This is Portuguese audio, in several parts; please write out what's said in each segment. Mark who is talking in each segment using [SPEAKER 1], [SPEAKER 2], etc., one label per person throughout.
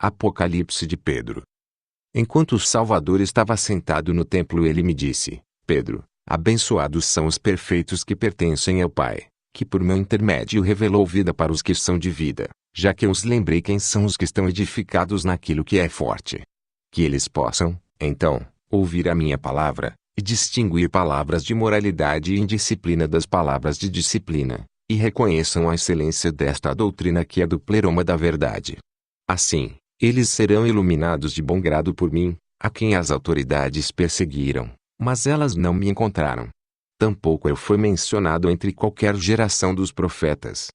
[SPEAKER 1] Apocalipse de Pedro. Enquanto o Salvador estava sentado no templo, ele me disse: Pedro, abençoados são os perfeitos que pertencem ao Pai, que por meu intermédio revelou vida para os que são de vida, já que eu os lembrei quem são os que estão edificados naquilo que é forte. Que eles possam, então, ouvir a minha palavra, e distinguir palavras de moralidade e indisciplina das palavras de disciplina, e reconheçam a excelência desta doutrina que é do pleroma da verdade. Assim, eles serão iluminados de bom grado por mim, a quem as autoridades perseguiram, mas elas não me encontraram. Tampouco eu fui mencionado entre qualquer geração dos profetas.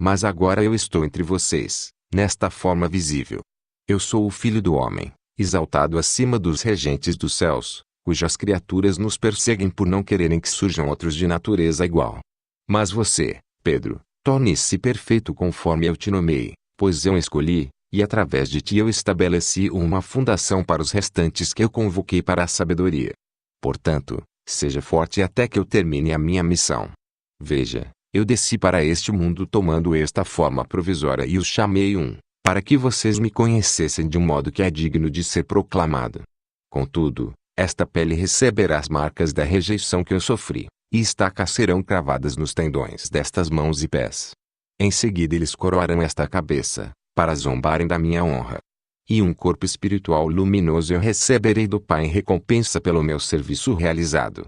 [SPEAKER 1] Mas agora eu estou entre vocês, nesta forma visível. Eu sou o Filho do Homem, exaltado acima dos regentes dos céus, cujas criaturas nos perseguem por não quererem que surjam outros de natureza igual. Mas você, Pedro, torne-se perfeito conforme eu te nomeei, pois eu escolhi, e através de ti eu estabeleci uma fundação para os restantes que eu convoquei para a sabedoria. Portanto, seja forte até que eu termine a minha missão. Veja, eu desci para este mundo tomando esta forma provisória e os chamei para que vocês me conhecessem de um modo que é digno de ser proclamado. Contudo, esta pele receberá as marcas da rejeição que eu sofri, e estacas serão cravadas nos tendões destas mãos e pés. Em seguida eles coroarão esta cabeça, para zombarem da minha honra. E um corpo espiritual luminoso eu receberei do Pai em recompensa pelo meu serviço realizado.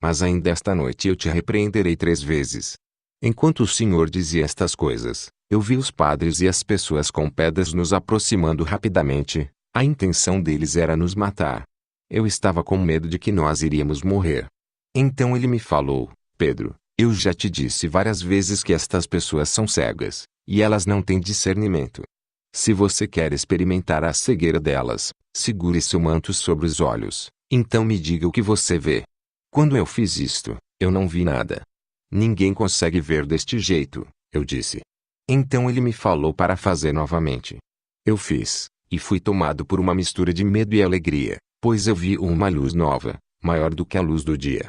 [SPEAKER 1] Mas ainda esta noite eu te repreenderei 3 vezes. Enquanto o Senhor dizia estas coisas, eu vi os padres e as pessoas com pedras nos aproximando rapidamente. A intenção deles era nos matar. Eu estava com medo de que nós iríamos morrer. Então ele me falou: Pedro, eu já te disse várias vezes que estas pessoas são cegas, e elas não têm discernimento. Se você quer experimentar a cegueira delas, segure seu manto sobre os olhos, então me diga o que você vê. Quando eu fiz isto, eu não vi nada. Ninguém consegue ver deste jeito, eu disse. Então ele me falou para fazer novamente. Eu fiz, e fui tomado por uma mistura de medo e alegria, pois eu vi uma luz nova, maior do que a luz do dia.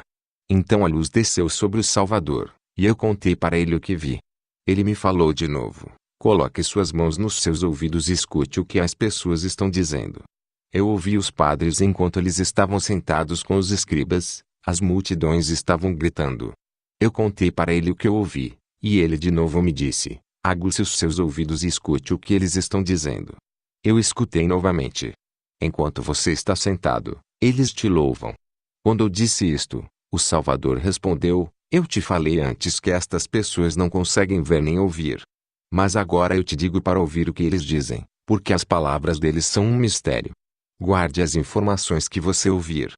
[SPEAKER 1] Então a luz desceu sobre o Salvador, e eu contei para ele o que vi. Ele me falou de novo: coloque suas mãos nos seus ouvidos e escute o que as pessoas estão dizendo. Eu ouvi os padres enquanto eles estavam sentados com os escribas, as multidões estavam gritando. Eu contei para ele o que eu ouvi, e ele de novo me disse: aguce os seus ouvidos e escute o que eles estão dizendo. Eu escutei novamente. Enquanto você está sentado, eles te louvam. Quando eu disse isto, o Salvador respondeu: eu te falei antes que estas pessoas não conseguem ver nem ouvir. Mas agora eu te digo para ouvir o que eles dizem, porque as palavras deles são um mistério. Guarde as informações que você ouvir.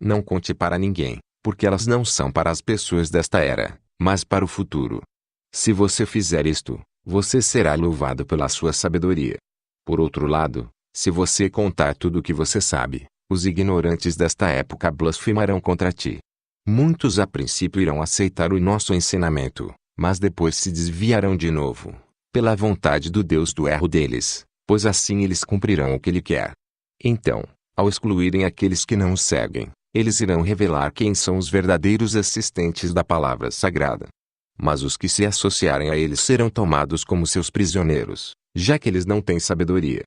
[SPEAKER 1] Não conte para ninguém, porque elas não são para as pessoas desta era, mas para o futuro. Se você fizer isto, você será louvado pela sua sabedoria. Por outro lado, se você contar tudo o que você sabe, os ignorantes desta época blasfemarão contra ti. Muitos a princípio irão aceitar o nosso ensinamento, mas depois se desviarão de novo, pela vontade do Deus do erro deles, pois assim eles cumprirão o que ele quer. Então, ao excluírem aqueles que não o seguem, eles irão revelar quem são os verdadeiros assistentes da palavra sagrada. Mas os que se associarem a eles serão tomados como seus prisioneiros, já que eles não têm sabedoria.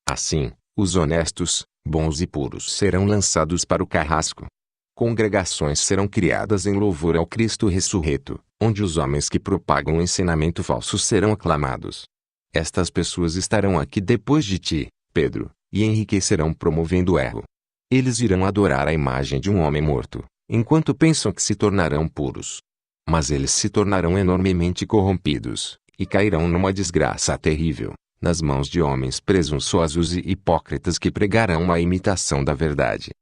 [SPEAKER 1] Assim, os honestos, bons e puros serão lançados para o carrasco. Congregações serão criadas em louvor ao Cristo ressurreto, onde os homens que propagam um ensinamento falso serão aclamados. Estas pessoas estarão aqui depois de ti, Pedro, e enriquecerão promovendo o erro. Eles irão adorar a imagem de um homem morto, enquanto pensam que se tornarão puros. Mas eles se tornarão enormemente corrompidos, e cairão numa desgraça terrível, nas mãos de homens presunçosos e hipócritas que pregarão a imitação da verdade.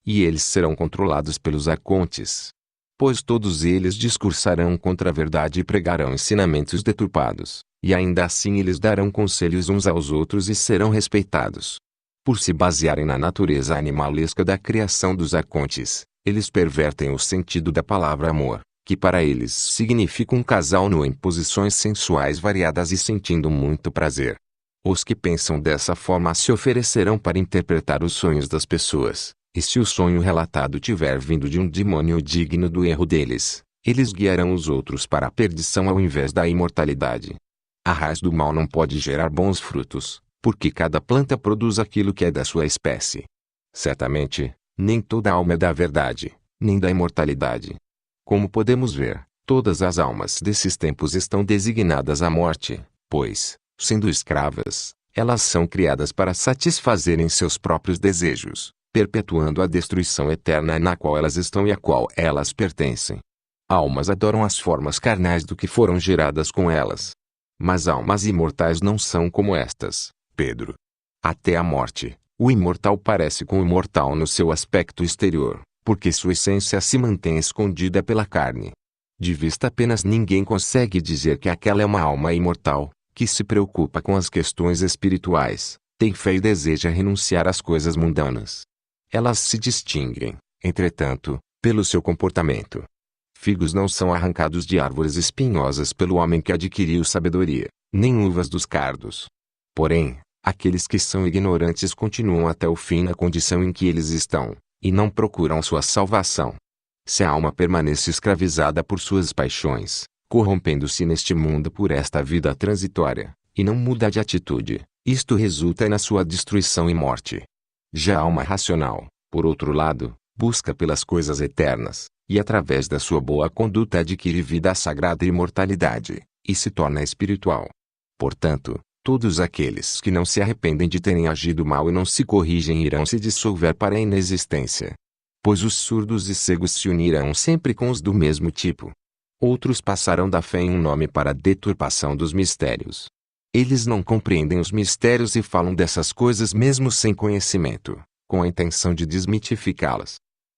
[SPEAKER 1] E eles serão controlados pelos arcontes. Pois todos eles discursarão contra a verdade e pregarão ensinamentos deturpados, e ainda assim eles darão conselhos uns aos outros e serão respeitados. Por se basearem na natureza animalesca da criação dos arcontes, eles pervertem o sentido da palavra amor, que para eles significa um casal nu em posições sensuais variadas e sentindo muito prazer. Os que pensam dessa forma se oferecerão para interpretar os sonhos das pessoas. E se o sonho relatado tiver vindo de um demônio digno do erro deles, eles guiarão os outros para a perdição ao invés da imortalidade. A raiz do mal não pode gerar bons frutos, porque cada planta produz aquilo que é da sua espécie. Certamente, nem toda alma é da verdade, nem da imortalidade. Como podemos ver, todas as almas desses tempos estão designadas à morte, pois, sendo escravas, elas são criadas para satisfazerem seus próprios desejos, perpetuando a destruição eterna na qual elas estão e à qual elas pertencem. Almas adoram as formas carnais do que foram geradas com elas. Mas almas imortais não são como estas, Pedro. Até a morte, o imortal parece com o mortal no seu aspecto exterior, porque sua essência se mantém escondida pela carne. De vista apenas ninguém consegue dizer que aquela é uma alma imortal, que se preocupa com as questões espirituais, tem fé e deseja renunciar às coisas mundanas. Elas se distinguem, entretanto, pelo seu comportamento. Figos não são arrancados de árvores espinhosas pelo homem que adquiriu sabedoria, nem uvas dos cardos. Porém, aqueles que são ignorantes continuam até o fim na condição em que eles estão, e não procuram sua salvação. Se a alma permanece escravizada por suas paixões, corrompendo-se neste mundo por esta vida transitória, e não muda de atitude, isto resulta na sua destruição e morte. Já a alma racional, por outro lado, busca pelas coisas eternas, e através da sua boa conduta adquire vida sagrada e imortalidade, e se torna espiritual. Portanto, todos aqueles que não se arrependem de terem agido mal e não se corrigem irão se dissolver para a inexistência. Pois os surdos e cegos se unirão sempre com os do mesmo tipo. Outros passarão da fé em um nome para a deturpação dos mistérios. Eles não compreendem os mistérios e falam dessas coisas mesmo sem conhecimento, com a intenção de desmitificá-las.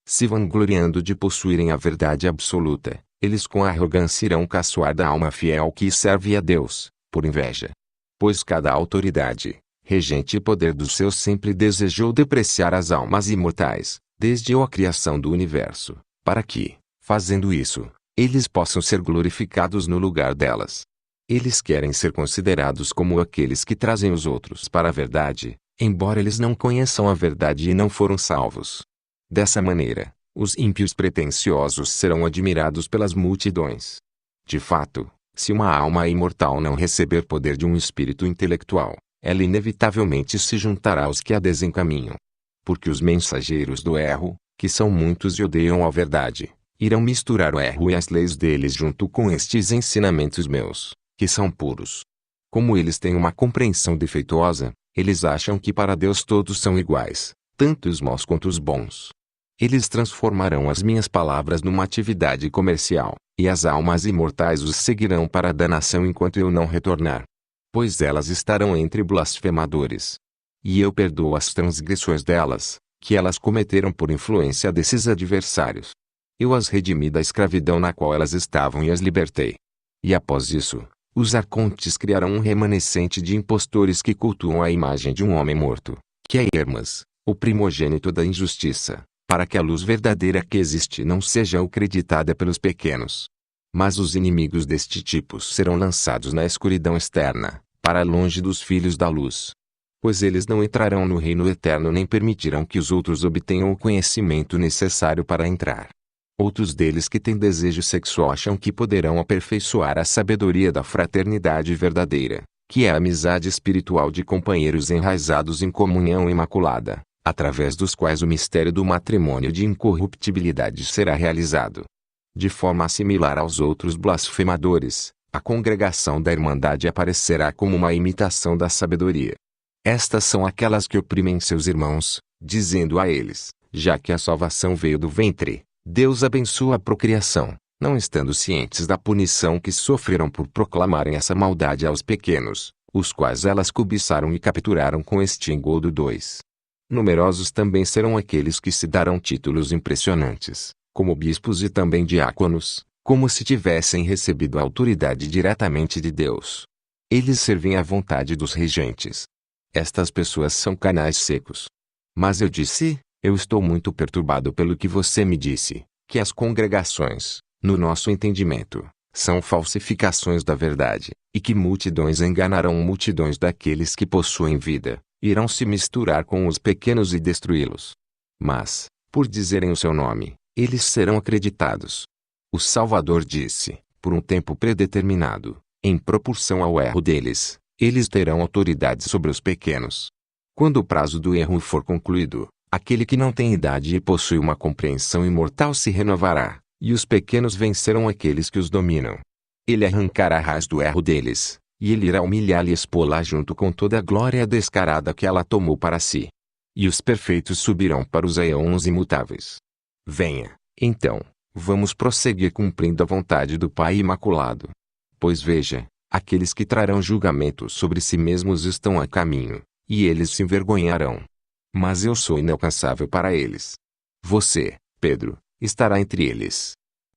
[SPEAKER 1] Se vangloriando de possuírem a verdade absoluta, eles com arrogância irão caçoar da alma fiel que serve a Deus, por inveja. Pois cada autoridade, regente e poder dos seus sempre desejou depreciar as almas imortais, desde a criação do universo, para que, fazendo isso, eles possam ser glorificados no lugar delas. Eles querem ser considerados como aqueles que trazem os outros para a verdade, embora eles não conheçam a verdade e não foram salvos. Dessa maneira, os ímpios pretensiosos serão admirados pelas multidões. De fato, se uma alma imortal não receber poder de um espírito intelectual, ela inevitavelmente se juntará aos que a desencaminham. Porque os mensageiros do erro, que são muitos e odeiam a verdade, irão misturar o erro e as leis deles junto com estes ensinamentos meus, que são puros. Como eles têm uma compreensão defeituosa, eles acham que para Deus todos são iguais, tanto os maus quanto os bons. Eles transformarão as minhas palavras numa atividade comercial, e as almas imortais os seguirão para a danação enquanto eu não retornar. Pois elas estarão entre blasfemadores. E eu perdoo as transgressões delas, que elas cometeram por influência desses adversários. Eu as redimi da escravidão na qual elas estavam e as libertei. E após isso, os arcontes criarão um remanescente de impostores que cultuam a imagem de um homem morto, que é Hermas, o primogênito da injustiça, para que a luz verdadeira que existe não seja acreditada pelos pequenos. Mas os inimigos deste tipo serão lançados na escuridão externa, para longe dos filhos da luz. Pois eles não entrarão no reino eterno nem permitirão que os outros obtenham o conhecimento necessário para entrar. Outros deles que têm desejo sexual acham que poderão aperfeiçoar a sabedoria da fraternidade verdadeira, que é a amizade espiritual de companheiros enraizados em comunhão imaculada, através dos quais o mistério do matrimônio de incorruptibilidade será realizado. De forma similar aos outros blasfemadores, a congregação da Irmandade aparecerá como uma imitação da sabedoria. Estas são aquelas que oprimem seus irmãos, dizendo a eles, já que a salvação veio do ventre, Deus abençoa a procriação, não estando cientes da punição que sofreram por proclamarem essa maldade aos pequenos, os quais elas cobiçaram e capturaram com este engodo 2. Numerosos também serão aqueles que se darão títulos impressionantes, como bispos e também diáconos, como se tivessem recebido a autoridade diretamente de Deus. Eles servem à vontade dos regentes. Estas pessoas são canais secos. Mas eu disse, eu estou muito perturbado pelo que você me disse, que as congregações, no nosso entendimento, são falsificações da verdade, e que multidões enganarão multidões daqueles que possuem vida, irão se misturar com os pequenos e destruí-los. Mas, por dizerem o seu nome, eles serão acreditados. O Salvador disse, por um tempo predeterminado, em proporção ao erro deles, Eles terão autoridade sobre os pequenos. Quando o prazo do erro for concluído, aquele que não tem idade e possui uma compreensão imortal se renovará, e os pequenos vencerão aqueles que os dominam. Ele arrancará a raiz do erro deles, e ele irá humilhá-la e expô-la junto com toda a glória descarada que ela tomou para si. E os perfeitos subirão para os aeons imutáveis. Venha, então, vamos prosseguir cumprindo a vontade do Pai Imaculado. Pois veja, aqueles que trarão julgamento sobre si mesmos estão a caminho, e eles se envergonharão. Mas eu sou inalcançável para eles. Você, Pedro, estará entre eles.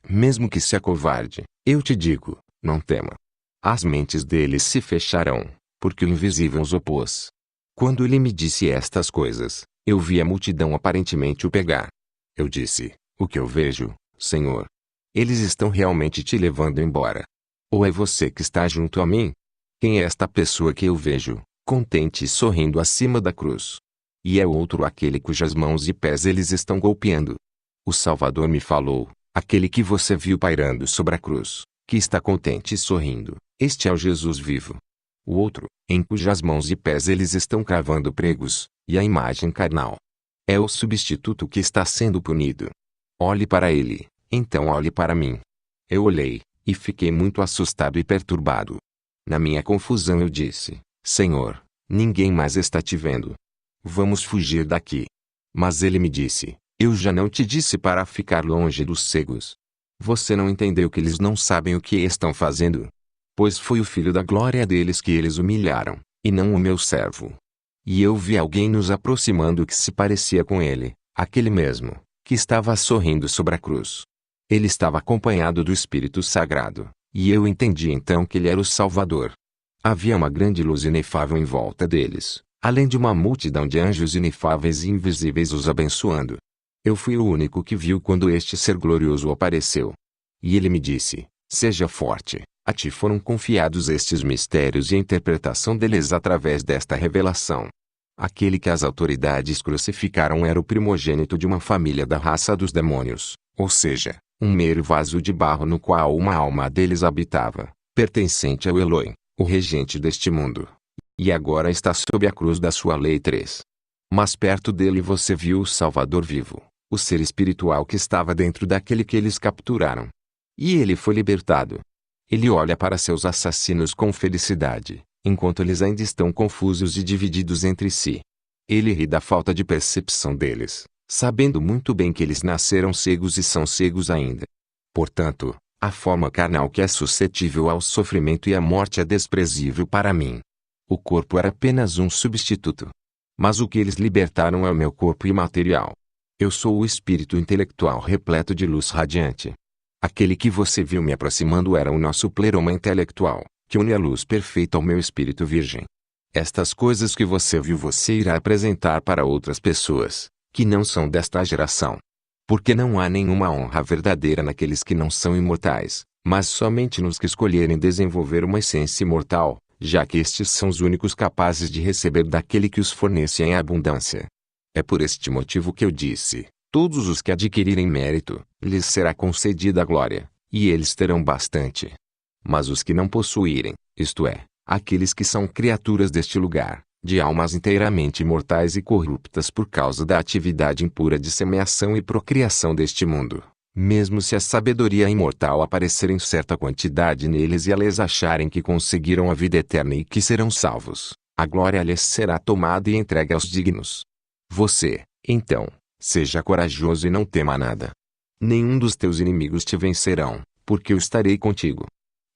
[SPEAKER 1] Mesmo que se acovarde, eu te digo, não tema. As mentes deles se fecharão, porque o invisível os opôs. Quando ele me disse estas coisas, eu vi a multidão aparentemente o pegar. Eu disse, o que eu vejo, Senhor? Eles estão realmente te levando embora. Ou é você que está junto a mim? Quem é esta pessoa que eu vejo, contente e sorrindo acima da cruz? E é outro aquele cujas mãos e pés eles estão golpeando. O Salvador me falou, aquele que você viu pairando sobre a cruz, que está contente e sorrindo, este é o Jesus vivo. O outro, em cujas mãos e pés eles estão cravando pregos, e a imagem carnal. É o substituto que está sendo punido. Olhe para ele, então olhe para mim. Eu olhei, e fiquei muito assustado e perturbado. Na minha confusão eu disse, Senhor, ninguém mais está te vendo. Vamos fugir daqui. Mas ele me disse, eu já não te disse para ficar longe dos cegos. Você não entendeu que eles não sabem o que estão fazendo? Pois foi o Filho da glória deles que eles humilharam, e não o meu servo. E eu vi alguém nos aproximando que se parecia com ele, aquele mesmo, que estava sorrindo sobre a cruz. Ele estava acompanhado do Espírito Sagrado, e eu entendi então que ele era o Salvador. Havia uma grande luz inefável em volta deles, além de uma multidão de anjos inefáveis e invisíveis os abençoando. Eu fui o único que viu quando este ser glorioso apareceu. E ele me disse, seja forte, a ti foram confiados estes mistérios e a interpretação deles através desta revelação. Aquele que as autoridades crucificaram era o primogênito de uma família da raça dos demônios, ou seja, um mero vaso de barro no qual uma alma deles habitava, pertencente ao Elohim, o regente deste mundo. E agora está sob a cruz da sua lei 3. Mas perto dele você viu o Salvador vivo, o ser espiritual que estava dentro daquele que eles capturaram. E ele foi libertado. Ele olha para seus assassinos com felicidade, enquanto eles ainda estão confusos e divididos entre si. Ele ri da falta de percepção deles, sabendo muito bem que eles nasceram cegos e são cegos ainda. Portanto, a forma carnal que é suscetível ao sofrimento e à morte é desprezível para mim. O corpo era apenas um substituto. Mas o que eles libertaram é o meu corpo imaterial. Eu sou o espírito intelectual repleto de luz radiante. Aquele que você viu me aproximando era o nosso pleroma intelectual, que une a luz perfeita ao meu espírito virgem. Estas coisas que você viu você irá apresentar para outras pessoas, que não são desta geração. Porque não há nenhuma honra verdadeira naqueles que não são imortais, mas somente nos que escolherem desenvolver uma essência imortal, já que estes são os únicos capazes de receber daquele que os fornece em abundância. É por este motivo que eu disse, todos os que adquirirem mérito, lhes será concedida a glória, e eles terão bastante. Mas os que não possuírem, isto é, aqueles que são criaturas deste lugar, de almas inteiramente imortais e corruptas por causa da atividade impura de semeação e procriação deste mundo, mesmo se a sabedoria imortal aparecer em certa quantidade neles e eles acharem que conseguiram a vida eterna e que serão salvos, a glória lhes será tomada e entregue aos dignos. Você, então, seja corajoso e não tema nada. Nenhum dos teus inimigos te vencerão, porque eu estarei contigo.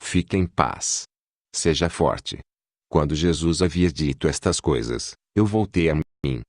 [SPEAKER 1] Fique em paz. Seja forte. Quando Jesus havia dito estas coisas, eu voltei a mim,